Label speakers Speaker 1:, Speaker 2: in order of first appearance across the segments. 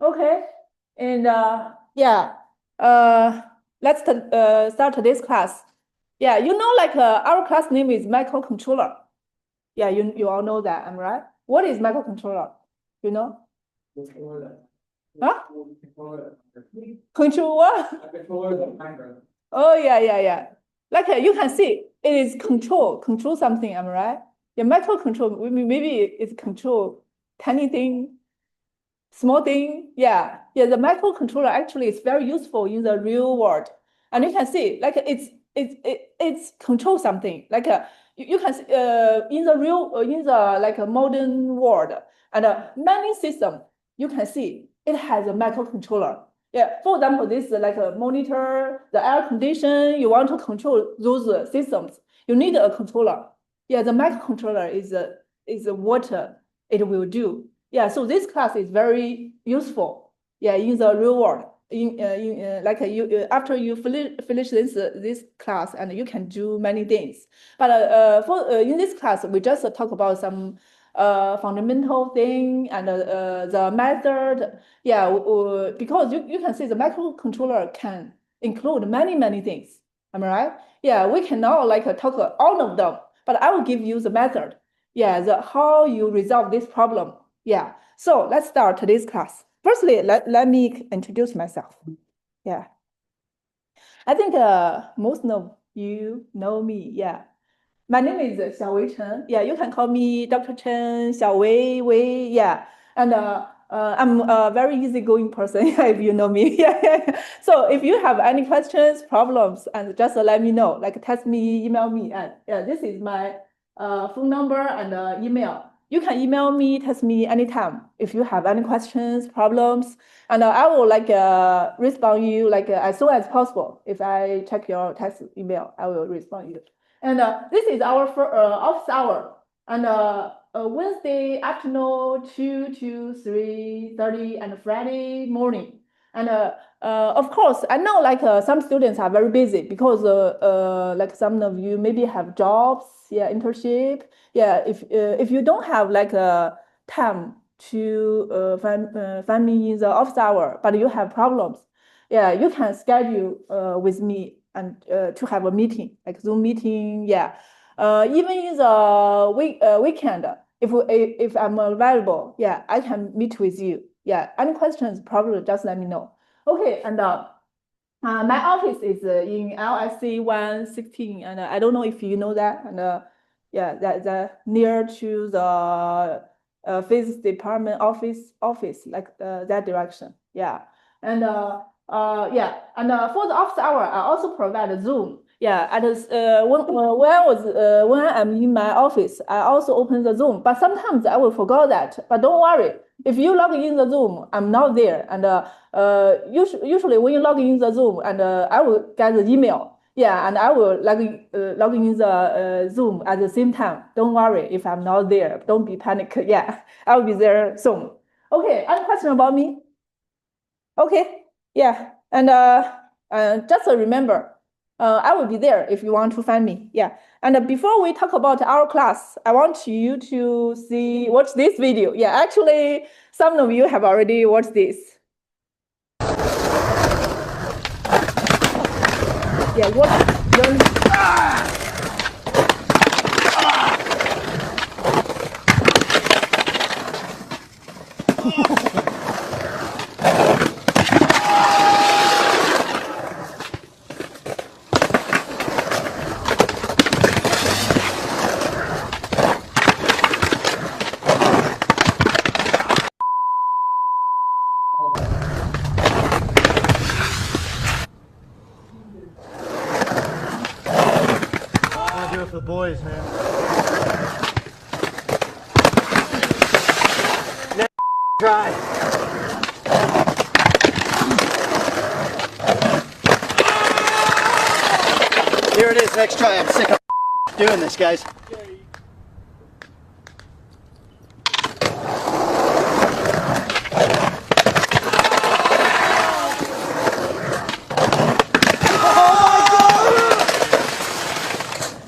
Speaker 1: Okay, and yeah, let's start today's class. Yeah, like our class name is microcontroller. Yeah, you all know that, am I right? What is microcontroller? You know? Huh? Control what? Oh yeah. Like you can see, it is control something, am I right? Yeah, microcontrol. Maybe it's control tiny thing, small thing. Yeah. The microcontroller actually is very useful in the real world, and you can see like it's control something. Like you can see in the real in the like a modern world and many system you can see it has a microcontroller. Yeah, for example, this like a monitor, the air condition. You want to control those systems, you need a controller. Yeah, the microcontroller is what it will do. Yeah, so this class is very useful. Yeah, in the real world. Like you after you finish this class and you can do many things. But for in this class we just talk about some fundamental thing and the method. Yeah, because you can see the microcontroller can include many things. Am I right? Yeah, we cannot like talk all of them, but I will give you the method. Yeah, the how you resolve this problem. Yeah, so let's start today's class. Firstly, let me introduce myself. Yeah, I think most of you know me. Yeah, my name is Xiaowei Chen. Yeah, you can call me Dr. Chen, Xiaowei. Yeah, and I'm a very easygoing person. If you know me. Yeah. So if you have any questions, problems, and just let me know. Like text me, email me, and yeah, this is my phone number and email. You can email me, text me anytime if you have any questions, problems, and I will like respond you like as soon as possible. If I check your text email, I will respond you. And this is our office hour. And Wednesday afternoon, 2 to 3:30, and Friday morning. And of course, I know like some students are very busy because like some of you maybe have jobs, yeah, internship. Yeah, if you don't have like a time to find me in the office hour, but you have problems, yeah, you can schedule with me and to have a meeting, like Zoom meeting. Yeah, even in the weekend, if I'm available, yeah, I can meet with you. Yeah, any questions, probably just let me know. Okay, and my office is in LSC 116, and I don't know if you know that, and yeah, that near to the physics department office, like that direction. Yeah, and yeah, and for the office hour, I also provide a Zoom. Yeah, at when I'm in my office, I also open the Zoom, but sometimes I will forget that. But don't worry, if you log in the Zoom, I'm not there, and usually when you log in the Zoom, and I will get the email. Yeah, and I will log in the Zoom at the same time. Don't worry if I'm not there. Don't be panic. Yeah, I will be there soon. Okay, any question about me? Okay, yeah, and just remember, I will be there if you want to find me. Yeah, and before we talk about our class, I want you to watch this video. Yeah, actually, some of you have already watched this. Yeah, learn.
Speaker 2: I'll do it for the boys, man. Try. Here it is, next try. I'm sick of doing this, guys.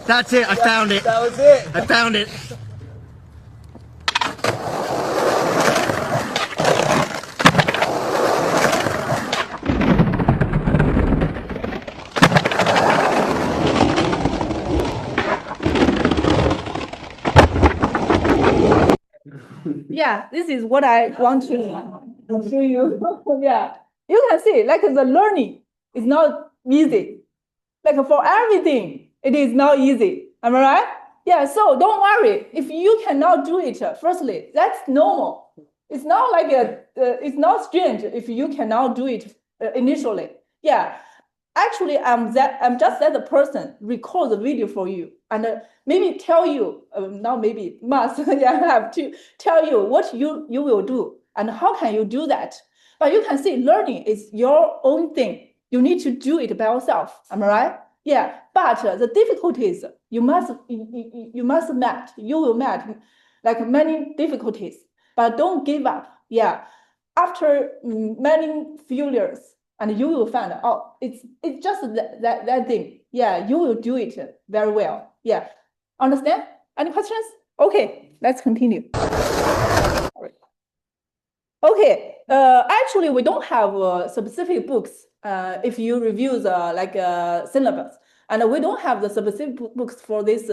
Speaker 2: That's it, I found it.
Speaker 3: That was it.
Speaker 2: I found it.
Speaker 1: Yeah, this is what I want to show you. Yeah, you can see like the learning is not easy. Like for everything, it is not easy. Am I right? Yeah, so don't worry. If you cannot do it, firstly, that's normal. It's not like it's not strange if you cannot do it initially. Yeah, actually, I'm just that person record the video for you and maybe tell you, not maybe must, yeah, have to tell you what you will do and how can you do that. But you can see learning is your own thing. You need to do it by yourself. Am I right? Yeah, but the difficulties you must meet. You will meet like many difficulties, but don't give up. Yeah, after many failures, and you will find oh, it's just that thing. Yeah, you will do it very well. Yeah, understand? Any questions? Okay, let's continue. Okay, actually, we don't have specific books. If you review the syllabus, and we don't have the specific books for this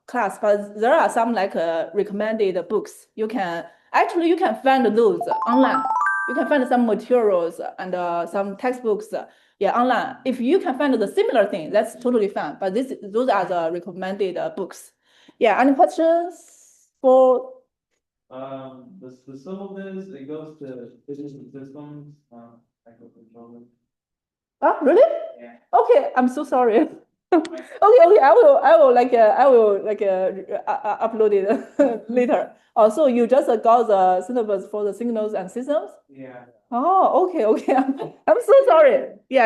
Speaker 1: class, but there are some recommended books. You can find those online. You can find some materials and some textbooks, yeah, online. If you can find the similar thing, that's totally fine. But those are the recommended books. Yeah, any questions for?
Speaker 3: The syllabus, it goes to business and systems, microcontroller.
Speaker 1: Oh, really?
Speaker 3: Yeah.
Speaker 1: Okay, I'm so sorry. Okay, I will upload it later. Oh, so you just got the syllabus for the signals and systems?
Speaker 3: Yeah.
Speaker 1: Oh, okay. I'm so sorry. Yeah.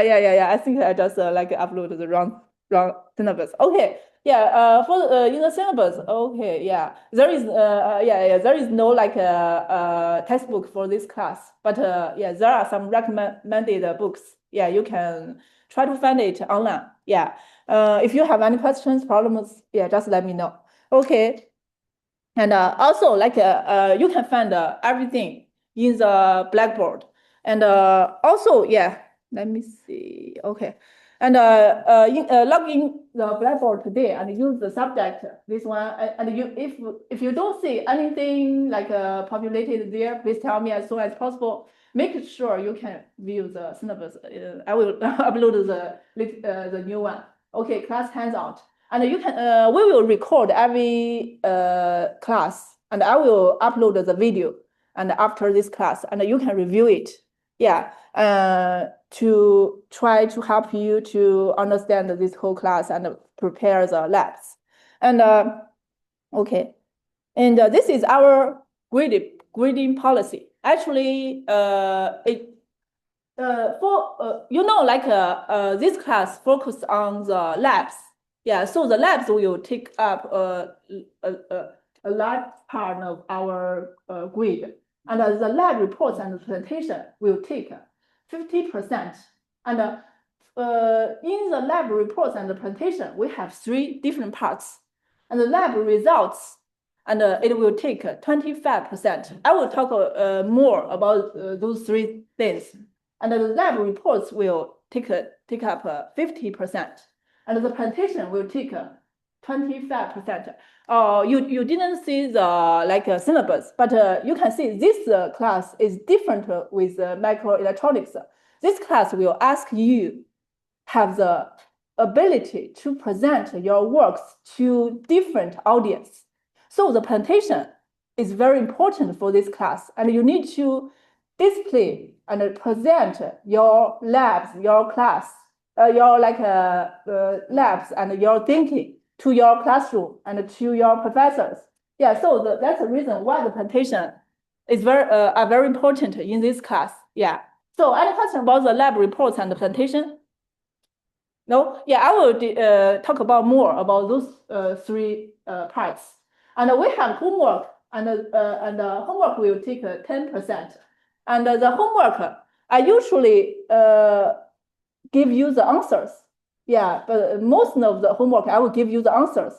Speaker 1: I think I just uploaded the wrong syllabus. Okay. Yeah. For in the syllabus. Okay. Yeah. There is there is no textbook for this class, but yeah, there are some recommended books. Yeah, you can try to find it online. Yeah. If you have any questions, problems, yeah, just let me know. Okay. And also you can find everything in the Blackboard. And also, yeah, let me see. Okay. And log in the Blackboard today and use the subject, this one. And if you don't see anything populated there, please tell me as soon as possible. Make sure you can view the syllabus. I will upload the new one. Okay, class handout. And you can we will record every class, and I will upload the video and after this class, and you can review it. Yeah, to try to help you to understand this whole class and prepare the labs. And okay, and this is our grading policy. Actually, this class focused on the labs. Yeah, so the labs will take up a large part of our grade, and the lab reports and the presentation will take 50%. And in the lab reports and the presentation, we have 3 different parts, and the lab results, and it will take 25%. I will talk more about those 3 things. And the lab reports will take up 50%, and the presentation will take 25%. You didn't see the syllabus, but you can see this class is different with microelectronics. This class will ask you have the ability to present your works to different audience. So the presentation is very important for this class, and you need to display and present your labs, your class, your labs and your thinking to your classroom and to your professors. Yeah, so that's the reason why the presentation is very important in this class. Yeah. So any question about the lab reports and the presentation? No? Yeah, I will talk about more about those 3 parts. And we have homework, and homework will take 10%. And the homework, I usually give you the answers. Yeah, but most of the homework, I will give you the answers.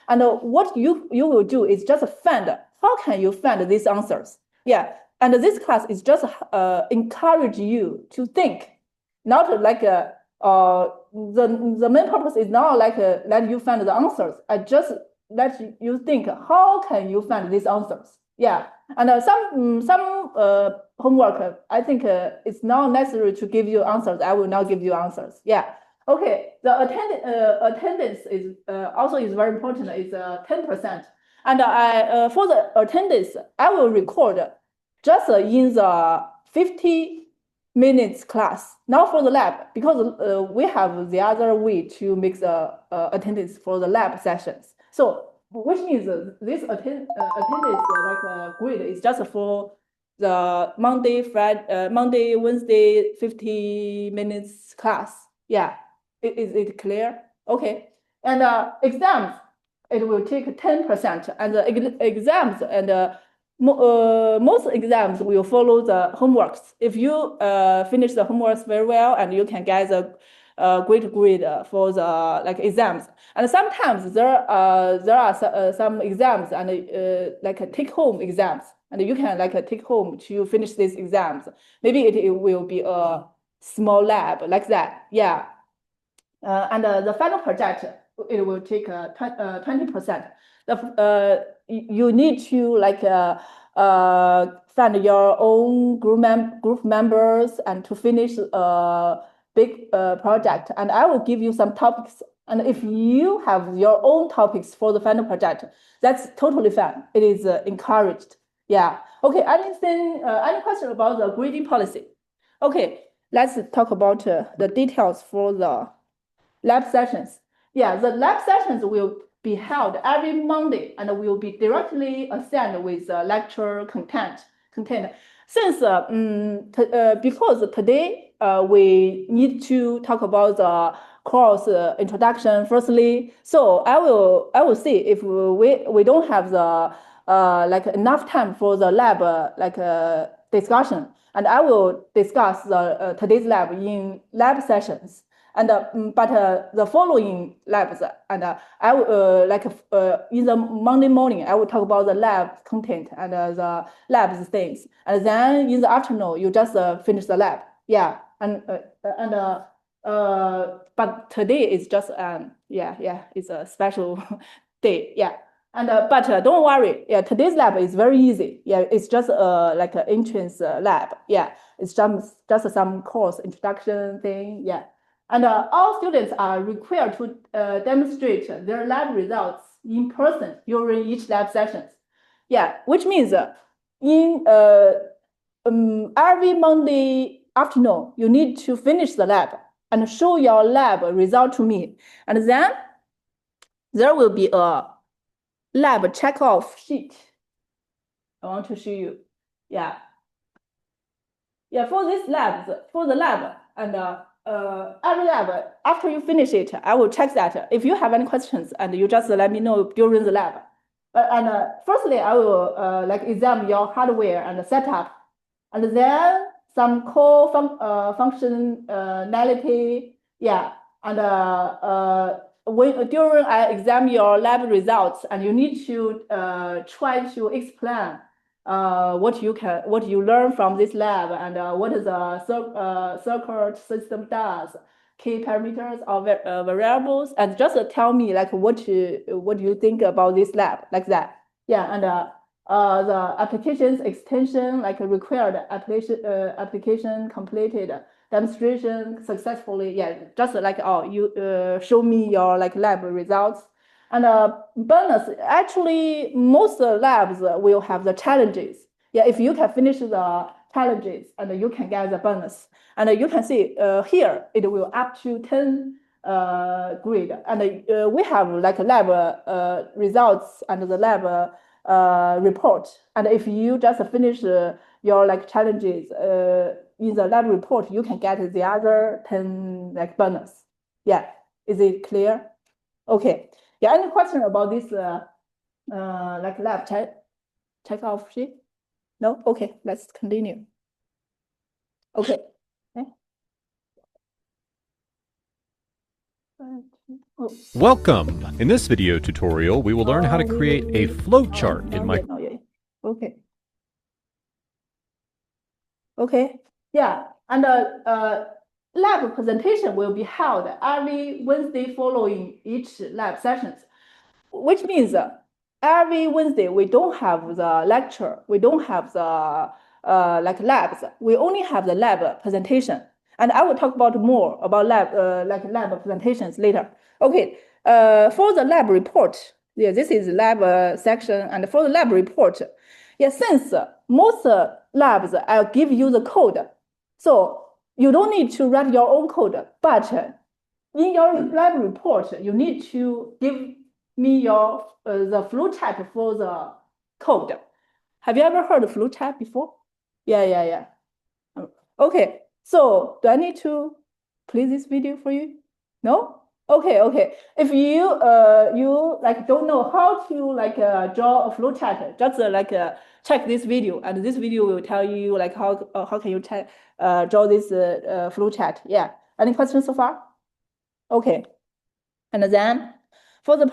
Speaker 1: And what you will do is just find, how can you find these answers? Yeah, and this class is just encourage you to think, not the main purpose is not let you find the answers. I just let you think, how can you find these answers? Yeah, and some homework, I think it's not necessary to give you answers. I will not give you answers. Yeah. Okay. The attendance is also is very important. It's 10%. And I for the attendance, I will record just in the 50 minutes class, not for the lab, because we have the other way to make the attendance for the lab sessions. So which means this attendance grid is just for the Monday, Wednesday, 50 minutes class. Yeah, is it clear? Okay. And exams, it will take 10%. And the exams and most exams will follow the homeworks. If you finish the homeworks very well, and you can get a great grade for the like exams. And sometimes there are some exams and like take home exams, and you can like take home to finish these exams. Maybe it will be a small lab like that. Yeah. And the final project, it will take 20%. You need to like find your own group members and to finish a big project. And I will give you some topics. And if you have your own topics for the final project, that's totally fine. It is encouraged. Yeah. Okay. Anything? Any question about the grading policy? Okay. Let's talk about the details for the lab sessions. Yeah, the lab sessions will be held every Monday and will be directly assigned with lecture content. Since because today we need to talk about the course introduction firstly, so I will see if we don't have the like enough time for the lab discussion, and I will discuss the today's lab in lab sessions. And but the following labs, and I will in the Monday morning I will talk about the lab content and the labs things, and then in the afternoon you just finish the lab. Yeah, but today is just it's a special day. Yeah. And but don't worry. Yeah, today's lab is very easy. Yeah, it's just like an entrance lab. Yeah, it's just some course introduction thing. Yeah. And all students are required to demonstrate their lab results in person during each lab sessions. Yeah, which means in every Monday afternoon, you need to finish the lab and show your lab result to me. And then there will be a lab check-off sheet. I want to show you. Yeah. Yeah, for this lab, for the lab, and every lab, after you finish it, I will check that. If you have any questions, and you just let me know during the lab. And firstly, I will like examine your hardware and setup, and then some core functionality. Yeah, and during I examine your lab results, and you need to try to explain what you learn from this lab, and what is the circuit system does, key parameters or variables, and just tell me like what you think about this lab, like that. Yeah, and the applications extension, like required application completed, demonstration successfully. Yeah, just like you show me your like lab results. And bonus, actually, most labs will have the challenges. Yeah, if you can finish the challenges, and you can get the bonus. And you can see here, it will up to 10 grade. And we have like lab results and the lab report. And if you just finish your like challenges in the lab report, you can get the other 10 like bonus. Yeah, is it clear? Okay. Yeah, any question about this like lab check off sheet? No? Okay, let's continue. Okay.
Speaker 4: Welcome! In this video tutorial, we will learn how to create a flowchart in Microsoft.
Speaker 1: Okay. Okay. Yeah, and lab presentation will be held every Wednesday following each lab sessions, which means every Wednesday, we don't have the lecture. We don't have the like labs. We only have the lab presentation. And I will talk about more about lab presentations later. Okay, for the lab report, yeah, this is lab section. And for the lab report, yeah, since most labs, I'll give you the code. So you don't need to write your own code, but in your lab report, you need to give me your the flowchart for the code. Have you ever heard of flowchart before? Yeah. Okay, so do I need to play this video for you? No? Okay. If you you like don't know how to like draw a flowchart, just check this video, and this video will tell you like how can you draw this flowchart. Yeah. Any questions so far? Okay. And then for the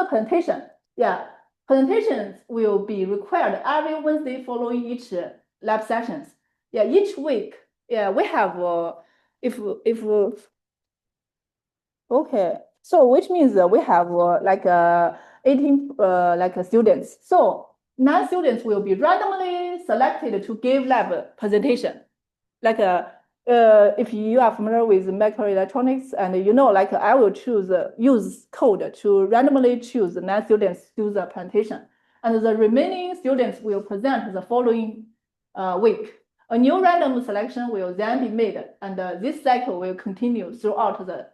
Speaker 1: presentation, yeah, presentations will be required every Wednesday following each lab sessions. Yeah, each week, yeah, we have okay, so which means we have like 18 like students. So 9 students will be randomly selected to give lab presentation. Like if you are familiar with microelectronics, and you know, like I will choose use code to randomly choose 9 students to do the presentation, and the remaining students will present the following week. A new random selection will then be made, and this cycle will continue throughout the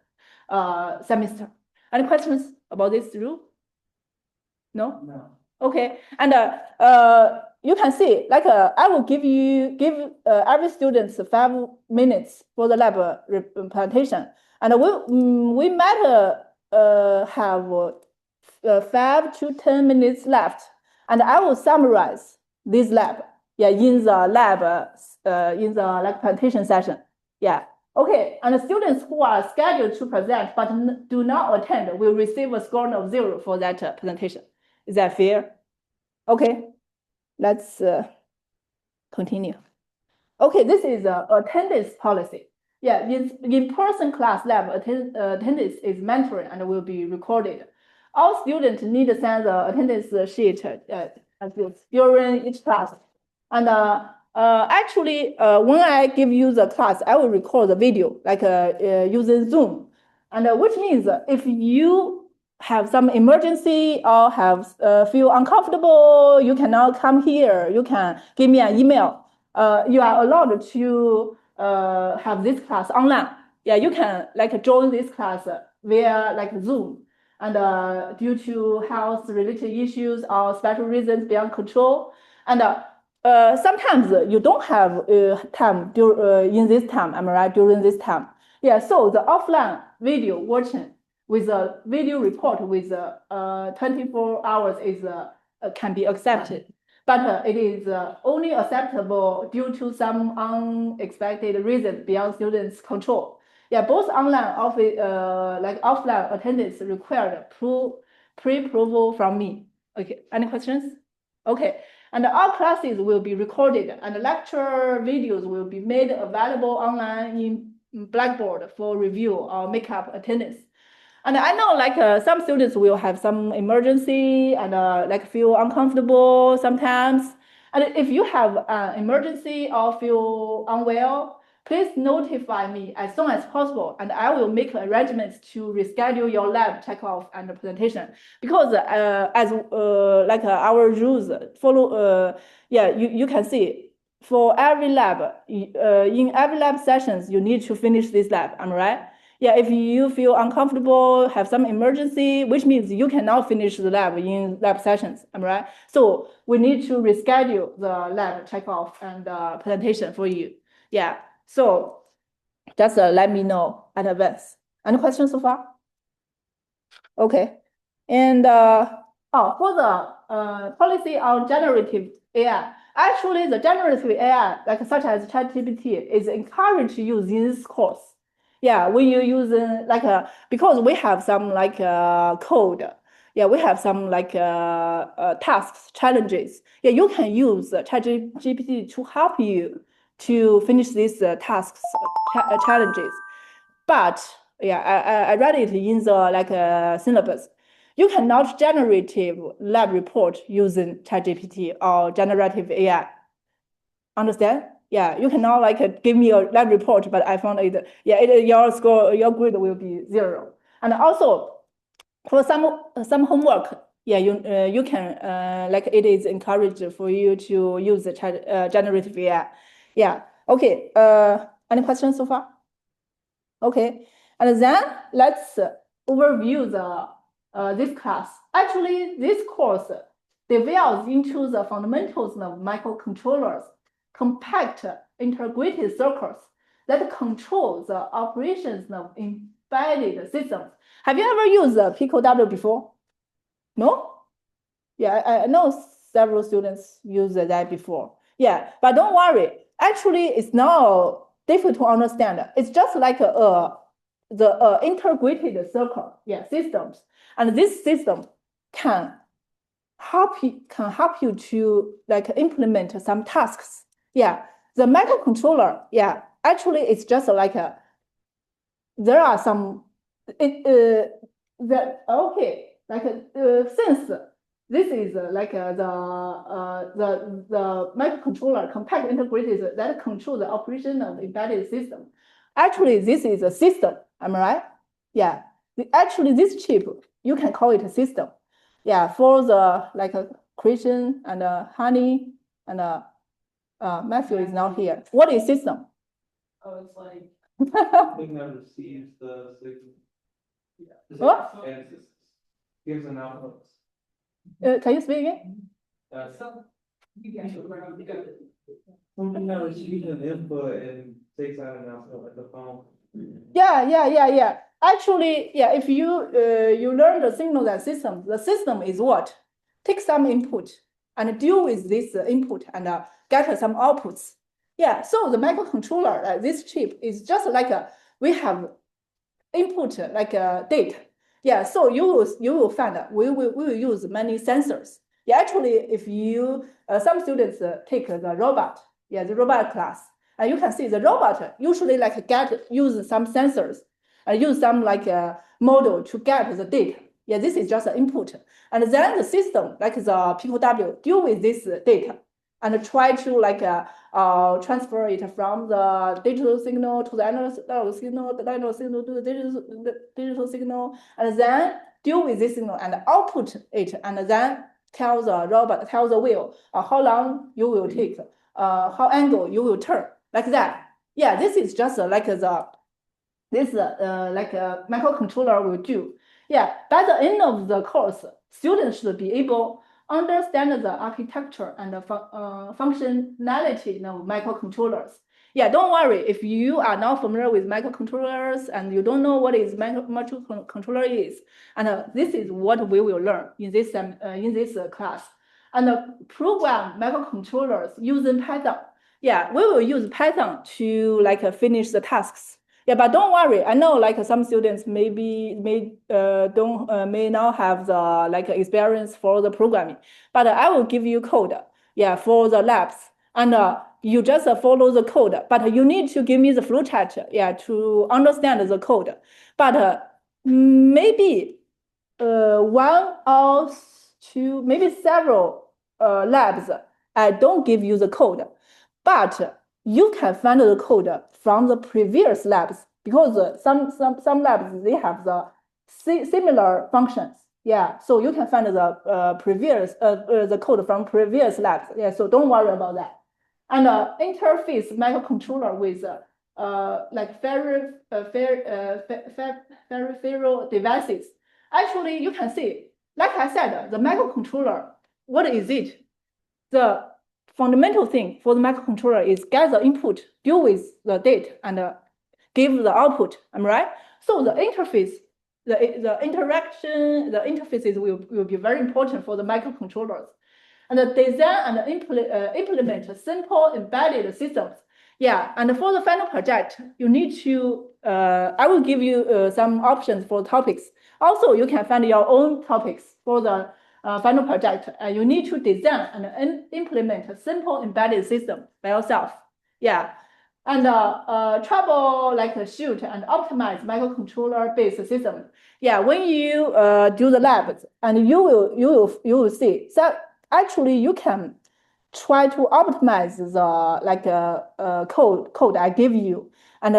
Speaker 1: semester. Any questions about this rule? No?
Speaker 3: No.
Speaker 1: Okay, and you can see, like I will give every student 5 minutes for the lab presentation, and we might have 5 to 10 minutes left, and I will summarize this lab, yeah, in the lab in the like presentation session, yeah. Okay, and the students who are scheduled to present but do not attend will receive a score of 0 for that presentation. Is that fair? Okay, let's continue. Okay, this is attendance policy. Yeah, in-person class lab attendance is mandatory and will be recorded. All students need to send the attendance sheet during each class. And actually, when I give you the class, I will record the video, like using Zoom. And which means if you have some emergency or have feel uncomfortable, you cannot come here, you can give me an email. You are allowed to have this class online. Yeah, you can like join this class via like Zoom. And due to health related issues or special reasons beyond control, and sometimes you don't have time in this time, am I right? During this time, yeah. So the offline video watching with a video report with 24 hours is can be accepted, but it is only acceptable due to some unexpected reasons beyond students' control. Yeah, both online like offline attendance required pre-approval from me. Okay, any questions? Okay, and all classes will be recorded, and lecture videos will be made available online in Blackboard for review or make up attendance. And I know like some students will have some emergency and like feel uncomfortable sometimes. And if you have an emergency or feel unwell, please notify me as soon as possible, and I will make arrangements to reschedule your lab checkoff and presentation. Because as like our rules follow, yeah, you can see for every lab, in every lab sessions, you need to finish this lab, am I right? Yeah, if you feel uncomfortable, have some emergency, which means you cannot finish the lab in lab sessions, am I right? So we need to reschedule the lab checkoff and presentation for you. Yeah, so just let me know in advance. Any questions so far? Okay, and for the policy on generative AI, actually the generative AI, like such as ChatGPT, is encouraged to use in this course. Yeah, when you use like because we have some like code. Yeah, we have some like tasks, challenges. Yeah, you can use ChatGPT to help you to finish these tasks, challenges. But yeah, I read it in the like syllabus. you cannot generative lab report using ChatGPT or generative AI. Understand? Yeah, you cannot like give me a lab report, but I found it. Yeah, your score, your grade will be 0. And also, for some homework, yeah, you can like it is encouraged for you to use the generative AI. Yeah. Okay. Any questions so far? Okay. And then let's overview this class. Actually, this course delves into the fundamentals of microcontrollers, compact integrated circuits that control the operations of embedded systems. Have you ever used PicoW before? No? Yeah, I know several students use that before. Yeah, but don't worry. Actually, it's not difficult to understand. It's just like the integrated circuit, yeah, systems. And this system can help you to like implement some tasks. Yeah, the microcontroller, yeah, actually it's just like there are some that okay, like since this is like the microcontroller compact integrated that control the operation of embedded system. Actually, this is a system. Am I right? Yeah. Actually, this chip you can call it a system. Yeah, for the like Christian and Honey and Matthew is not here. What is system?
Speaker 3: Oh, it's like thing that receives the signal.
Speaker 1: What?
Speaker 3: And gives an output.
Speaker 1: Can you speak again?
Speaker 3: Something that receives an input and takes out an output like the phone.
Speaker 1: Yeah. Actually, yeah, if you you learn the signal that system, the system is what? Take some input and deal with this input and get some outputs. Yeah, so the microcontroller, this chip is just like we have input like data. Yeah, so you will find we will use many sensors. Yeah, actually, if you some students take the robot, yeah, the robot class, and you can see the robot usually like use some sensors, use some like model to get the data. Yeah, this is just an input, and then the system like the PicoW deal with this data and try to like transfer it from the digital signal to the analog signal, the analog signal to the digital signal, and then deal with this signal and output it, and then tell the robot, tell the wheel how long you will take, how angle you will turn, like that. Yeah, this is just like like a microcontroller will do. Yeah, by the end of the course, students should be able understand the architecture and the functionality of microcontrollers. Yeah, don't worry if you are not familiar with microcontrollers and you don't know what is microcontroller is, and this is what we will learn in this class. And program microcontrollers using Python. Yeah, we will use Python to like finish the tasks. Yeah, but don't worry. I know like some students may not have the like experience for the programming, but I will give you code. Yeah, for the labs, and you just follow the code. But you need to give me the flowchart. Yeah, to understand the code. But maybe one or two, maybe several labs, I don't give you the code, but you can find the code from the previous labs because some labs they have the similar functions. Yeah, so you can find the previous the code from previous labs. Yeah, so don't worry about that. And interface microcontroller with like peripheral devices. Actually, you can see, like I said, the microcontroller. What is it? The fundamental thing for the microcontroller is get the input, deal with the data, and give the output. Am I right? So the interface, the interaction, the interfaces will be very important for the microcontrollers. And the design and implement simple embedded systems. Yeah, and for the final project, you need to, I will give you some options for topics. Also, you can find your own topics for the final project. You need to design and implement a simple embedded system by yourself. Yeah, and trouble like shoot and optimize microcontroller based system. Yeah, when you do the labs, and you will see that actually you can try to optimize the code I give you, and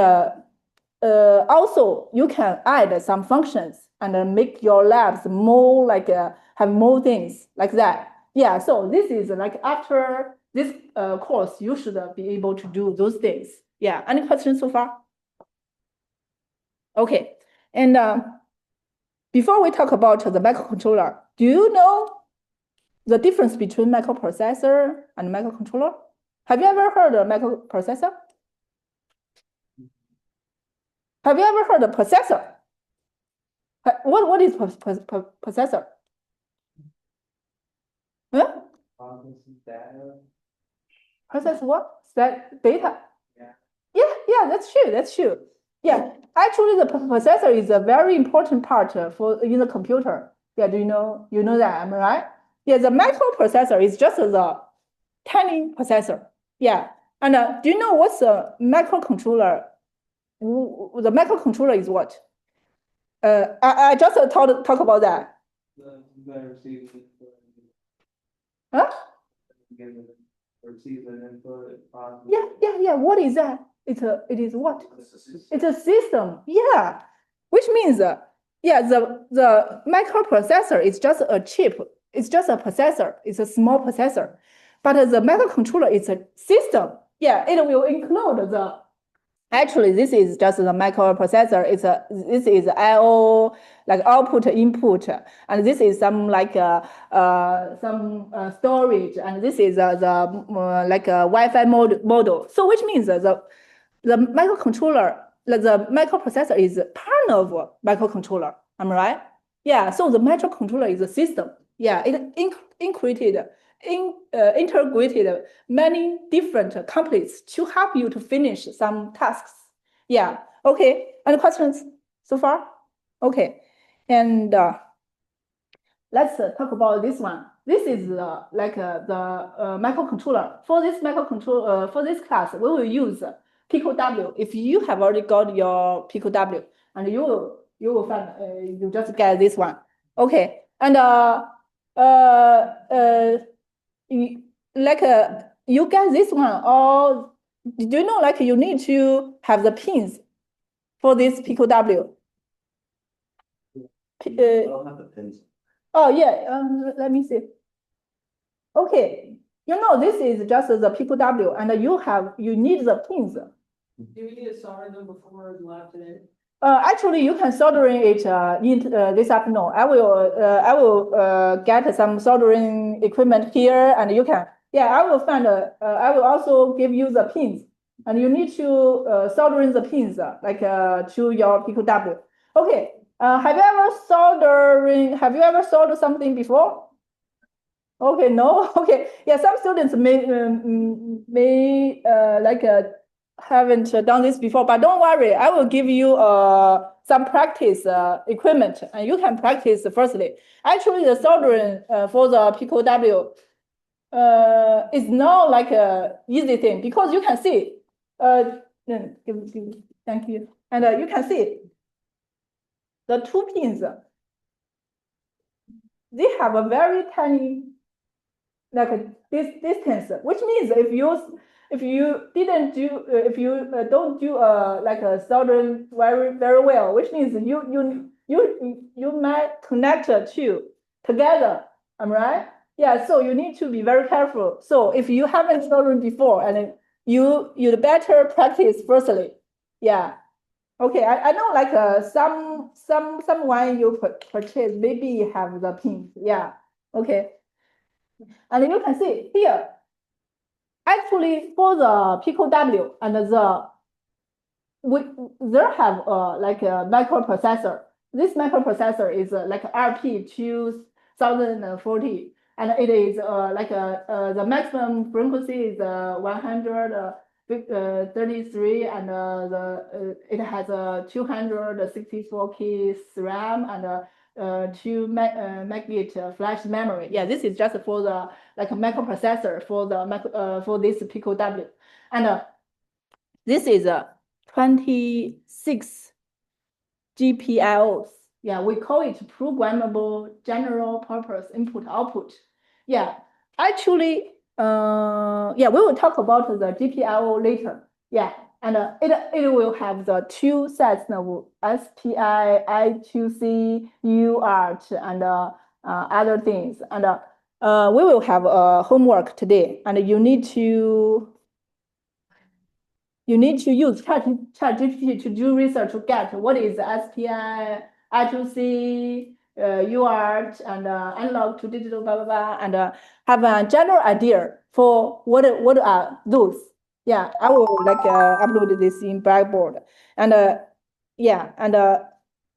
Speaker 1: also you can add some functions and make your labs more like have more things like that. Yeah, so this is like after this course, you should be able to do those things. Yeah, any questions so far? Okay, and before we talk about the microcontroller, do you know the difference between microprocessor and microcontroller? Have you ever heard of microprocessor? Have you ever heard of processor? What is processor? Huh? Process what? That data? Yeah, that's true. Yeah, actually, the processor is a very important part for in the computer. Yeah, do you know that? Am I right? Yeah, the microprocessor is just the tiny processor. Yeah, and do you know what's a microcontroller? The microcontroller is what? I just talk about that. Huh? Yeah. What is that? It is what? It's a system. Yeah, which means yeah, the microprocessor is just a chip. It's just a processor. It's a small processor, but the microcontroller is a system. Yeah, it will include the. Actually, this is just the microprocessor. This is I/O, like output input, and this is some like some storage, and this is the like a Wi-Fi model. So which means the microcontroller, the microprocessor is part of microcontroller. Am I right? Yeah. So the microcontroller is a system. Yeah, it integrated many different components to help you to finish some tasks. Yeah, okay. Any questions so far? Okay, and let's talk about this one. This is the microcontroller. For this microcontroller, for this class, we will use PicoW. If you have already got your PicoW, and you will find you just get this one. Okay, and you get this one, or do you know like you need to have the pins for this PicoW?
Speaker 2: I don't have the pins.
Speaker 1: Oh yeah, let me see. Okay, this is just the PicoW, and you need the pins.
Speaker 3: Do we need to solder them before the lab today?
Speaker 1: Actually, you can soldering it this afternoon. I will get some soldering equipment here, and you can. Yeah, I will find. I will also give you the pins, and you need to soldering the pins to your PicoW. Okay. Have you ever soldered something before? Okay, no. Okay. Yeah, some students may haven't done this before, but don't worry. I will give you some practice equipment, and you can practice firstly. Actually, the soldering for the PicoW is not like a easy thing, because you can see. Thank you. And you can see the two pins. They have a very tiny distance, which means if you don't do a soldering very well, which means you might connect two together. Am I right? Yeah. So you need to be very careful. So if you haven't soldered before, and you'd better practice firstly. Yeah. Okay. I know someone you purchase maybe have the pins. Yeah. Okay. And you can see here. Actually, for the PicoW and there have a microprocessor. This microprocessor is RP2040, and it is the maximum frequency is 133, and it has a 264 keys RAM and 2 megabit flash memory. Yeah, this is just for the microprocessor for the for this PicoW. And This is a 26 GPIOs. Yeah, we call it programmable general purpose input output. Yeah, actually, yeah, we will talk about the GPIO later. Yeah, and it will have the two sets of SPI, I2C, UART, and other things. And we will have homework today, and you need to use ChatGPT to do research to get what is SPI, I2C, UART, and analog to digital, blah, blah, blah, and have a general idea for what are those. Yeah, I will upload this in Blackboard. And yeah, and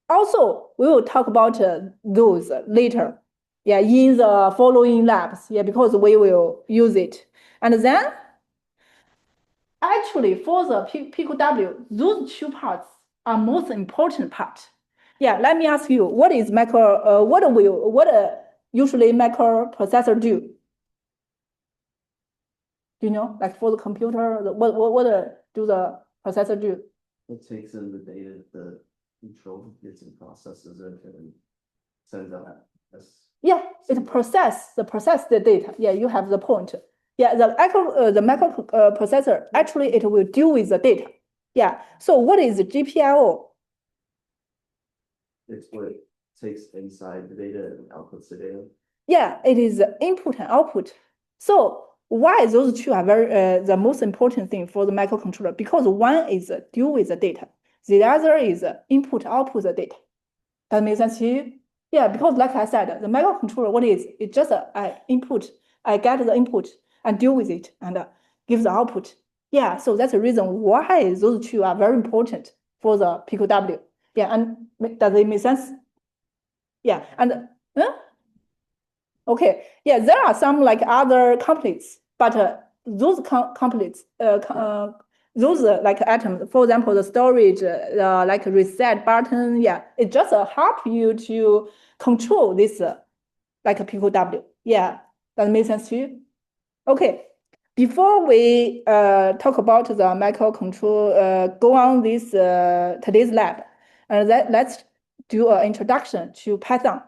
Speaker 1: also we will talk about those later. Yeah, in the following labs. Yeah, because we will use it. And then actually, for the PQW, those two parts are most important part. Yeah, let me ask you, what is usually microprocessor do? Do you know, like for the computer, what do the processor do?
Speaker 5: It takes in the data, the control gets and processes it and sends out.
Speaker 1: Yeah, it process the data. Yeah, you have the point. Yeah, the microprocessor, actually it will deal with the data. Yeah, so what is the GPIO?
Speaker 5: It's what it takes inside the data and outputs the data.
Speaker 1: Yeah, it is input and output. So why those two are very the most important thing for the microcontroller? Because one is deal with the data, the other is input output the data. That makes sense to you? Yeah, because like I said, the microcontroller, what is it's just I input, I get the input and deal with it and give the output. Yeah, so that's the reason why those two are very important for the PQW. Yeah, and does it make sense? Yeah, and okay, yeah, there are some like other completes, but those completes, those like items, for example, the storage, like reset button, yeah, it just help you to control this like a PQW. Yeah, that makes sense to you? Okay, before we talk about the microcontrol, go on this today's lab, and let's do an introduction to Python.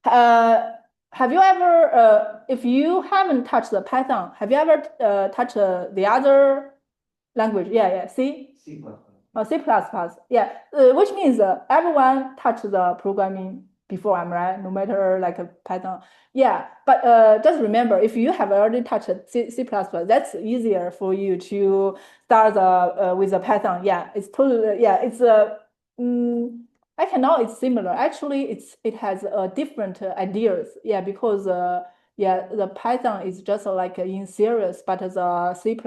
Speaker 1: Have you ever, if you haven't touched the Python, have you ever touched the other language? Yeah, C?
Speaker 3: C++.
Speaker 1: C++, yeah, which means everyone touched the programming before, I'm right? No matter like a Python. Yeah, but just remember, if you have already touched C++, that's easier for you to start with the Python. Yeah, it's totally, yeah, it's I can know it's similar. Actually, it has different ideas. Yeah, because yeah, the Python is just like in series, but the C++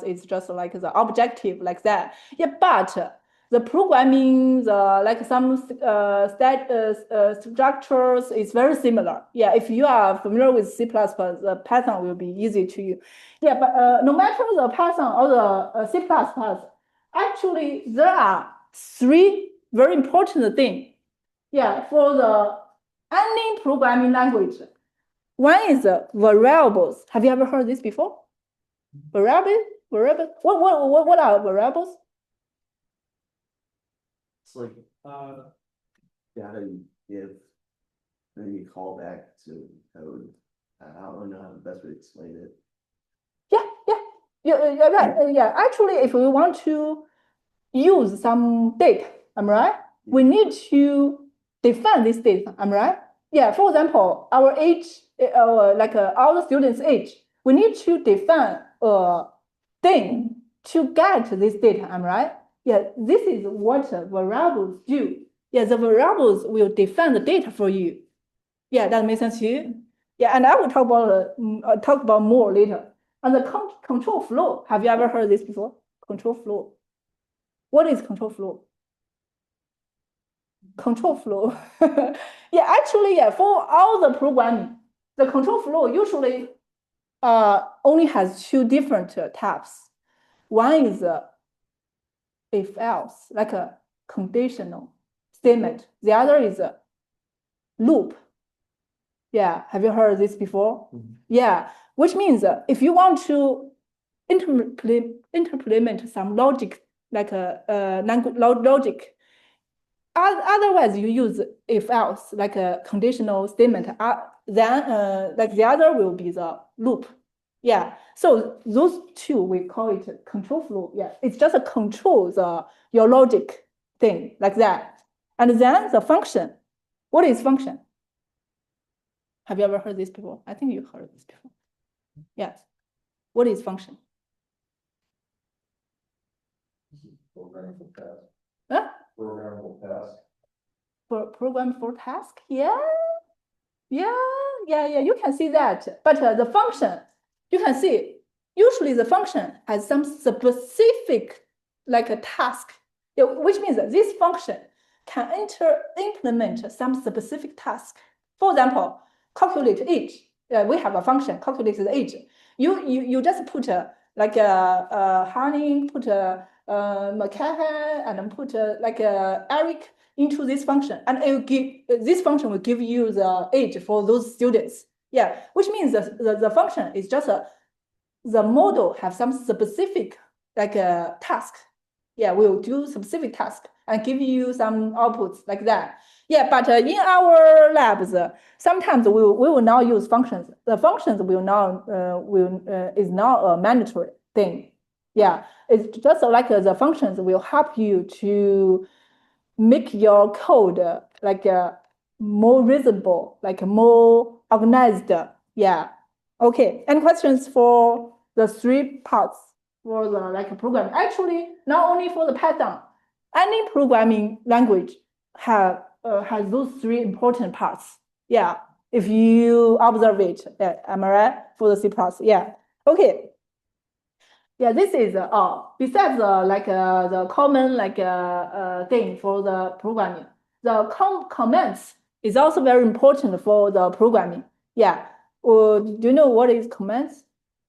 Speaker 1: is just like the objective like that. Yeah, but the programming, like some structures is very similar. Yeah, if you are familiar with C++, the Python will be easy to you. Yeah, but no matter the Python or the C++, actually there are three very important things. Yeah, for the any programming language. One is variables. Have you ever heard this before? Variables? What are variables?
Speaker 5: It's like data you give, and then you call back to code. I don't know how the best way to explain it.
Speaker 1: Yeah, right. Yeah, actually, if we want to use some data, am I right? We need to define this data, am I right? Yeah, for example, our age, like all the students' age, we need to define a thing to get this data, am I right? Yeah, this is what variables do. Yeah, the variables will define the data for you. Yeah, that makes sense to you? Yeah, and I will talk about more later. And the control flow, have you ever heard this before? Control flow. What is control flow? Control flow. Yeah, actually, yeah, for all the programming, the control flow usually only has two different types. One is if else, like a conditional statement. The other is a loop. Yeah, have you heard this before? Mm-hmm. Yeah, which means if you want to implement some logic, like logic. Otherwise, you use if else, like a conditional statement. Then like the other will be the loop. Yeah. So those two we call it control flow. Yeah. It's just a control your logic thing like that. And then the function. What is function? Have you ever heard this before? I think you heard this before. Yes. What is function?
Speaker 6: Programmable task.
Speaker 1: Huh?
Speaker 6: Programmable task.
Speaker 1: For programmable task? Yeah. You can see that. But the function, you can see, usually the function has some specific like a task, which means that this function can implement some specific task. For example, calculate age. We have a function, calculate the age. You just put like a Honey, put a McCahan, and then put like Eric into this function, and it will give this function will give you the age for those students. Yeah, which means the function is just the model have some specific like a task. Yeah, we'll do specific task and give you some outputs like that. Yeah, but in our labs, sometimes we will now use functions. The functions will now is now a mandatory thing. Yeah, it's just like the functions will help you to make your code like more reasonable, like more organized. Yeah. Okay. Any questions for the three parts for the like program? Actually, not only for the Python, any programming language has those three important parts. Yeah. If you observe it, am I right? For the C++. Yeah. Okay. Yeah, this is besides like the common like thing for the programming. The comments is also very important for the programming. Yeah. Do you know what is comments?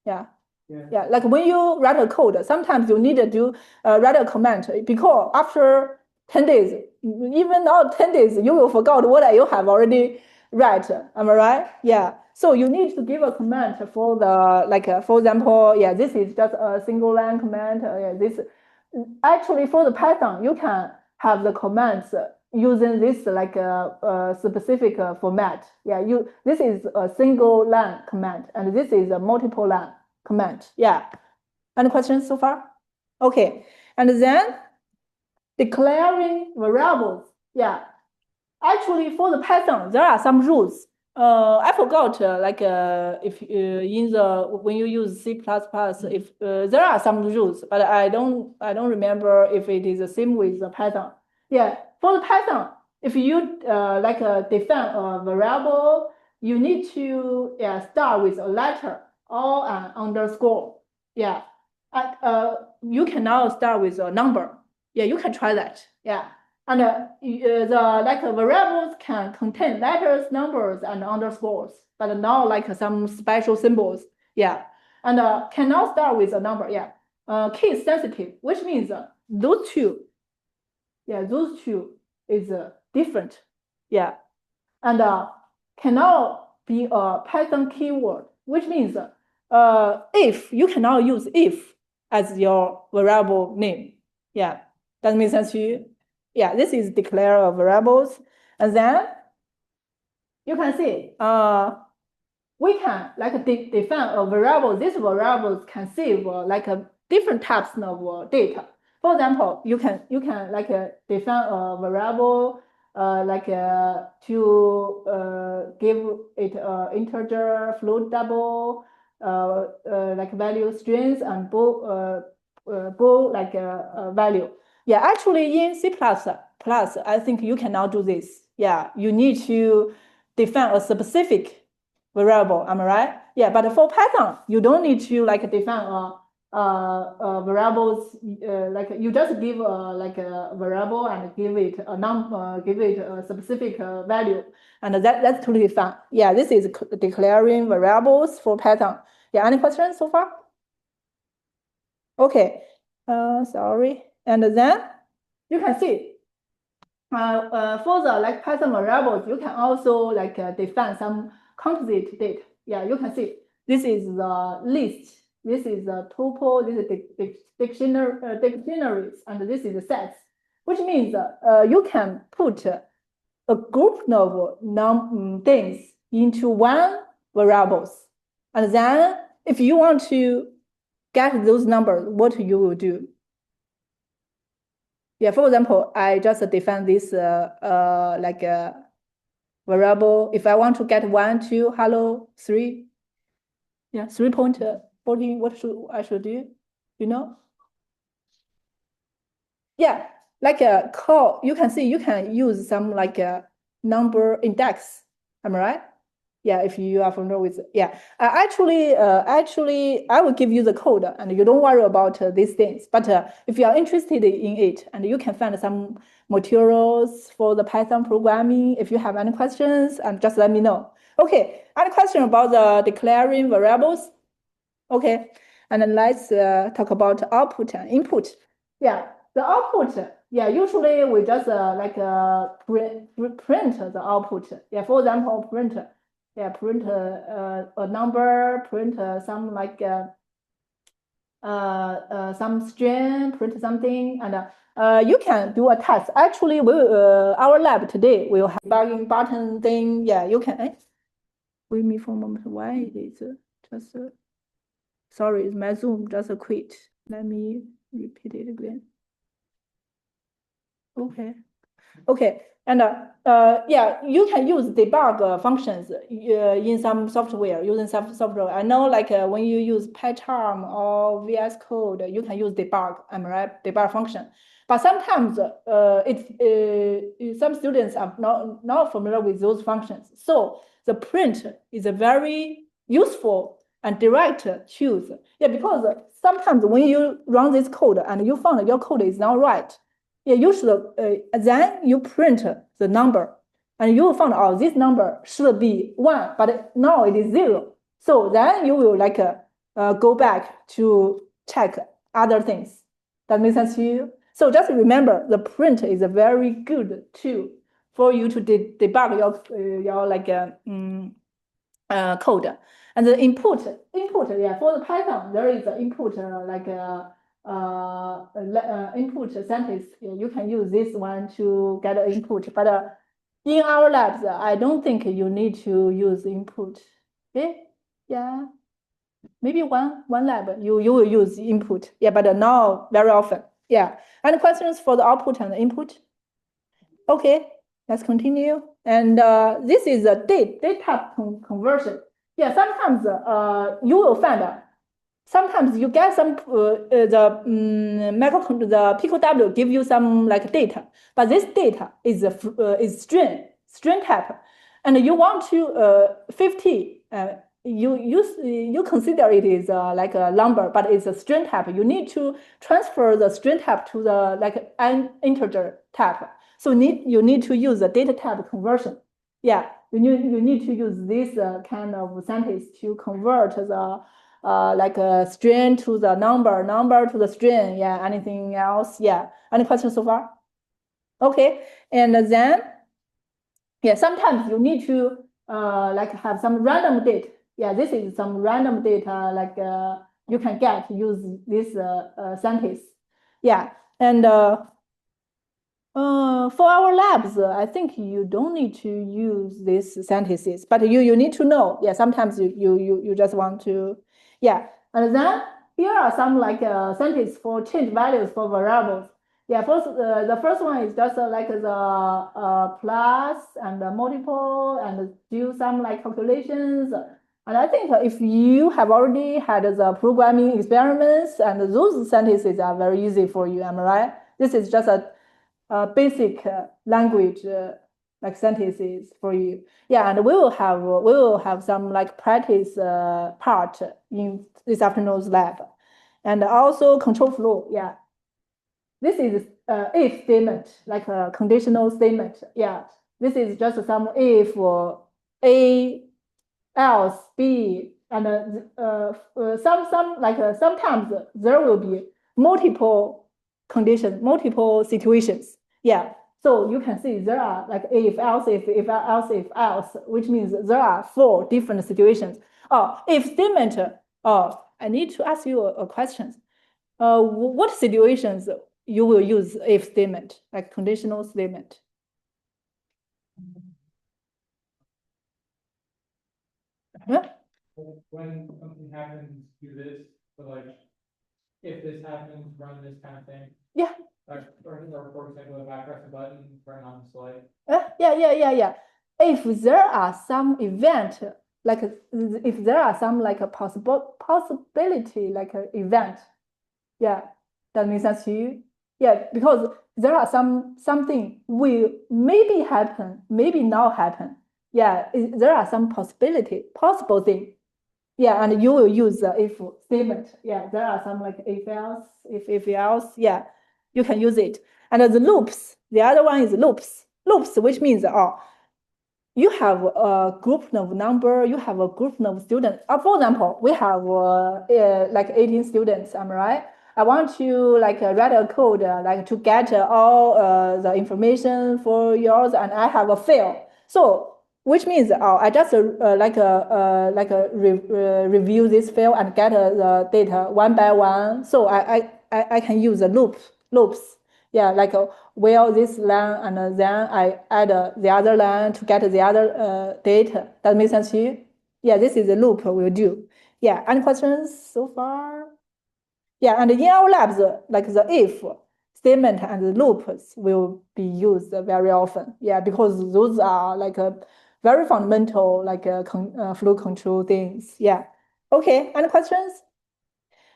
Speaker 1: Yeah. Yeah. Like when you write a code, sometimes you need to write a comment because after 10 days, even now 10 days, you will forget what you have already write. Am I right? Yeah. So you need to give a comment for the like for example, yeah, this is just a single line comment. Yeah, this actually for the Python, you can have the comments using this like a specific format. Yeah, this is a single line comment, and this is a multiple line comment. Yeah. Any questions so far? Okay. And then declaring variables. Yeah. Actually, for the Python, there are some rules. I forgot, like if in the when you use C++, if there are some rules, but I don't remember if it is the same with the Python. Yeah, for the Python, if you like define a variable, you need to start with a letter or an underscore. Yeah, and you can now start with a number. Yeah, you can try that. Yeah. And the like variables can contain letters, numbers, and underscores, but now like some special symbols. Yeah, and cannot start with a number. Yeah, case sensitive, which means those two. Yeah, those two is different. Yeah, and cannot be a Python keyword, which means if you cannot use if as your variable name. Yeah, does that make sense to you? Yeah, this is declare of variables. And then you can see we can like define a variable. These variables can save like different types of data. For example, you can like define a variable like to give it integer, float, double, like value strings and bool like value. Yeah, actually in C++, I think you cannot do this. Yeah, you need to define a specific variable. Am I right? Yeah, but for Python, you don't need to like define variables. Like you just give like a variable and give it a number, give it a specific value, and that's totally fine. Yeah, this is declaring variables for Python. Yeah, any questions so far? Okay. Sorry. And then you can see for the like Python variables, you can also like define some composite data. Yeah, you can see this is the list This is a tuple, this is dictionaries, and this is sets, which means you can put a group of things into one variables. And then if you want to get those numbers, what you will do? Yeah, for example, I just define this like a variable. If I want to get 1, 2, hello, 3. Yeah, 3.14, what I should do? You know? Yeah, like a call, you can see you can use some like a number index. Am I right? Yeah, if you are familiar with, yeah. Actually, I will give you the code and you don't worry about these things. But if you are interested in it and you can find some materials for the Python programming, if you have any questions, and just let me know. Okay, any question about the declaring variables? Okay, and then let's talk about output and input. Yeah, the output, yeah, usually we just print the output. Yeah, for example, print a number, print some like some string, print something, and you can do a test. Actually, our lab today will have debugging button thing. Yeah, you can. Wait me for a moment. Why it is just sorry, my Zoom just quit. Let me repeat it again. Okay. Okay. And yeah, you can use debug functions in some software, using some software. I know like when you use PyCharm or VS Code, you can use debug, am I right? Debug function. But sometimes some students are not familiar with those functions. So the print is a very useful and direct choose. Yeah, because sometimes when you run this code and you found your code is not right, yeah, you should then you print the number and you will find out this number should be 1, but now it is 0. So then you will like go back to check other things. That makes sense to you? So just remember, the print is a very good tool for you to debug your like code. And the input, yeah, for the Python, there is an input like input sentence. You can use this one to get an input. But in our labs, I don't think you need to use input. Okay, yeah, maybe one lab you will use input. Yeah, but not very often. Yeah. Any questions for the output and the input? Okay, let's continue. And this is a date type conversion. Yeah, sometimes you will find sometimes you get some the PicoW give you some like data, but this data is string type, and you want to 50. You consider it is like a number, but it's a string type. You need to transfer the string type to the like an integer type. So you need to use the data type conversion. Yeah, you need to use this kind of sentence to convert the like a string to the number to the string. Yeah, anything else? Yeah, any questions so far? Okay, and then yeah, sometimes you need to like have some random data. Yeah, this is some random data like you can get use this sentence. Yeah, and for our labs, I think you don't need to use these sentences, but you need to know. Yeah, sometimes you just want to, yeah. And then here are some like sentences for change values for variables. Yeah, first the first one is just like the plus and the multiple and do some like calculations. And I think if you have already had the programming experiments, and those sentences are very easy for you, am I right? This is just a basic language like sentences for you. Yeah, and we will have some like practice part in this afternoon's lab, and also control flow. Yeah, this is if statement, like a conditional statement. Yeah, this is just some if A else B, and some like sometimes there will be multiple conditions, multiple situations. Yeah, so you can see there are like if else, if else, which means there are 4 different situations. If statement I need to ask you a question. What situations you will use if statement, like conditional statement? Huh?
Speaker 3: When something happens, do this, so like, if this happens, run this kind of thing.
Speaker 1: Yeah.
Speaker 3: Or for example, if I press a button, turn on display.
Speaker 1: Yeah. If there are some event, like if there are some like a possibility, like an event, yeah, that makes sense to you. Yeah, because there are something will maybe happen, maybe not happen. Yeah, there are some possible thing. Yeah, and you will use the if statement. Yeah, there are some like if else, if else. Yeah, you can use it. And the loops, the other one is loops. Loops, which means you have a group of number, you have a group of students. For example, we have like 18 students, am I right? I want to like write a code like to get all the information for yours, and I have a fail. So which means I just review this file and get the data one by one. So I can use the loops. Yeah, like where this line and then I add the other line to get the other data. That makes sense to you? Yeah, this is the loop we'll do. Yeah, any questions so far? Yeah, and in our labs, like the if statement and the loops will be used very often. Yeah, because those are like a very fundamental, like flow control things. Yeah. Okay, any questions?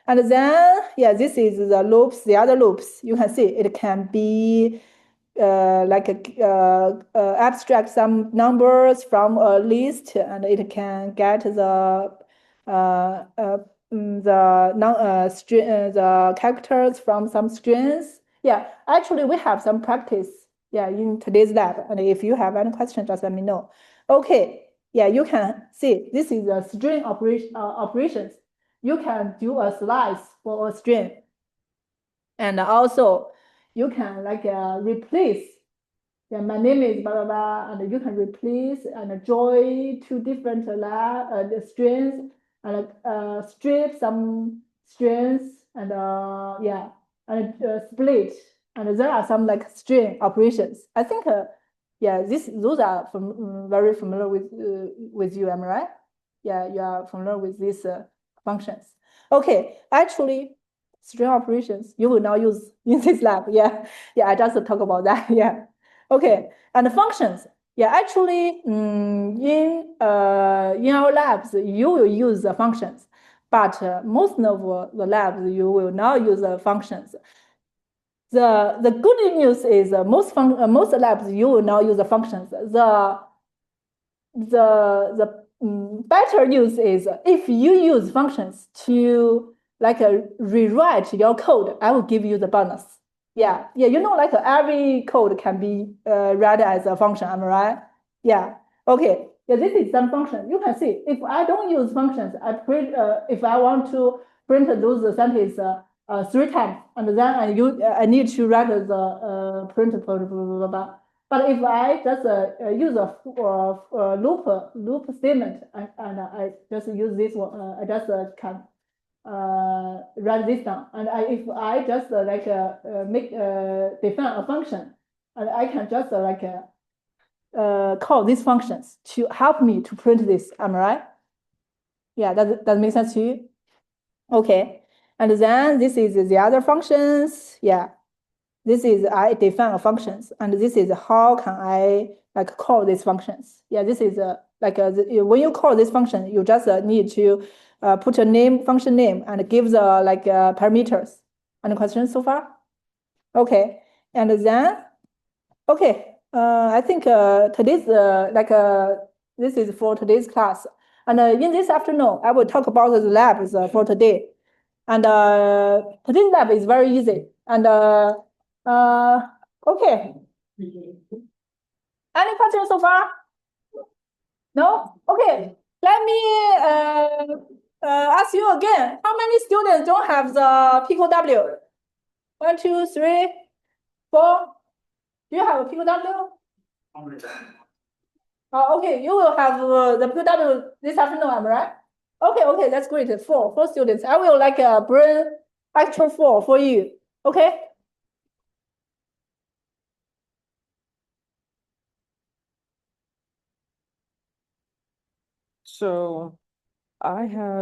Speaker 1: And then, yeah, this is the loops, the other loops. You can see it can be abstract some numbers from a list, and it can get the characters from some strings. Yeah, actually, we have some practice. Yeah, in today's lab. And if you have any questions, just let me know. Okay. Yeah, you can see this is a string operations. You can do a slice for a string. And also you can like replace. Yeah, my name is blah, blah, blah, and you can replace and join two different strings and strip some strings and yeah, and split. And there are some like string operations. I think yeah, those are very familiar with you, am I right? Yeah, you are familiar with these functions. Okay, actually, string operations you will now use in this lab. Yeah, I just talk about that. Yeah, okay, and the functions. Yeah, actually, in our labs you will use the functions, but most of the labs you will not use the functions. The good news is most labs you will now use the functions. The better news is if you use functions to like rewrite your code, I will give you the bonus. Yeah, you know, like every code can be read as a function, am I right? Yeah, okay. Yeah, this is some function. You can see if I don't use functions, I print if I want to print those sentences 3 times, and then I need to write the print blah, blah, blah, blah. But if I just use a loop statement and I just use this one, I just can write this down. And if I just define a function, and I can just call these functions to help me to print this. Am I right? Yeah, that makes sense to you. Okay, and then this is the other functions. Yeah. This is I define functions, and this is how can I like call these functions. Yeah, this is when you call this function, you just need to put a name, function name, and give the parameters. Any questions so far? Okay, and then okay, I think today's this is for today's class, and in this afternoon I will talk about the labs for today, and today's lab is very easy and. Okay. Any questions so far? No? Okay. Let me ask you again. How many students don't have the PicoW? 1, 2, 3, 4. Do you have a PicoW? Okay, you will have the PicoW this afternoon, am I right? Okay, that's great. Four students. I will like bring extra 4 for you. Okay.
Speaker 7: So I have